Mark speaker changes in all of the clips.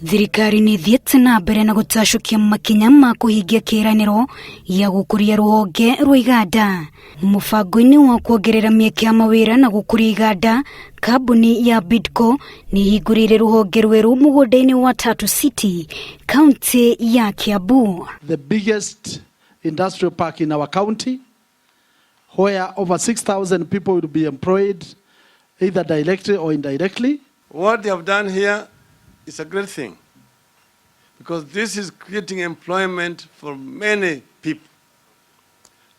Speaker 1: Thirikari ni thiete na mbere na gutacukia makinya ma kuhingia kiraniro ya gukuria ruhonge rwa iganda. Mubango-ini wa kuongerera mieke ya mawira na gukuria iganda, kambuni ya Bidco ni hingurire ruhonge rweru mugunda-ini wa Tatu City, kaunti ya Kiambu.
Speaker 2: The biggest industrial park in our county, where over 6,000 people will be employed either directly or indirectly.
Speaker 3: What they have done here is a great thing, because this is creating employment for many people,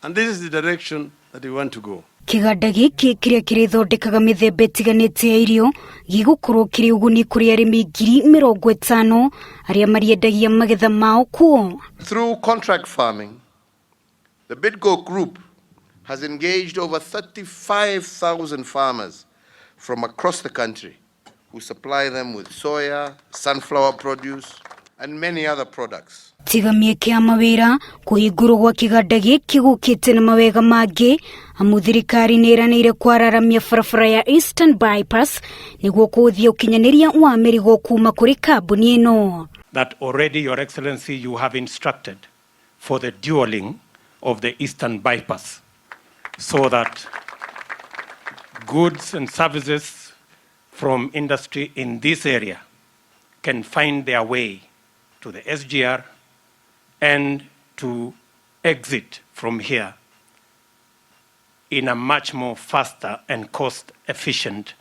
Speaker 3: and this is the direction that we want to go.
Speaker 1: Kiganda giki kiria kirithondekaga mithemba itiganite ya irio gigukorwo kiri uguni kuri arimi 50,000 aria mariendagia magetha mao kuo.
Speaker 4: Through contract farming, the Bidco Group has engaged over 35,000 farmers from across the country who supply them with soya, sunflower produce, and many other products.
Speaker 1: Tiga mieke ya mawira kuhingurwo gwa kiganda giki gukite na mawega mangi, amu thirikari ni iranire kwararamia barabara ya Eastern Bypass niguo kuthia ukinyaniria wa mirigo kuma kuri kambuni ino.
Speaker 5: That already, Your Excellency, you have instructed for the dualling of the Eastern Bypass, so that goods and services from industry in this area can find their way to the SGR and to exit from here in a much more faster and cost-efficient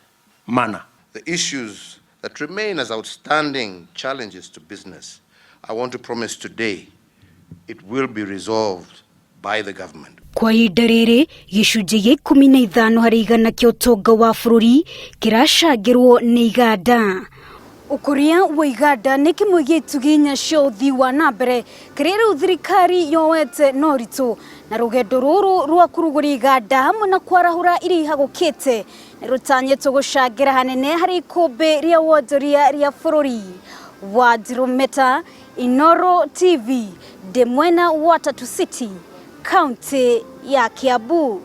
Speaker 5: manner.
Speaker 4: The issues that remain as outstanding challenges to business, I want to promise today, it will be resolved by the government.
Speaker 1: Kwa ihinda riri gicunji gia 15 hari igana kia utonga wa bururi kiracangirwo ni iganda. Ukuria wa iganda ni kimwe gituginya cia uthii wa nambere kiria riu thirikari yoete noritu, na rugendo ruru rwa kuruguria iganda hamwe na kwarahura iri hagukite ni rutanyitwo gucangira hanene hari ikumbi ria wonjoria ria bururi. Wanjiru Meta, Inooro TV, ndi mwena wa Tatu City, kaunti ya Kiambu.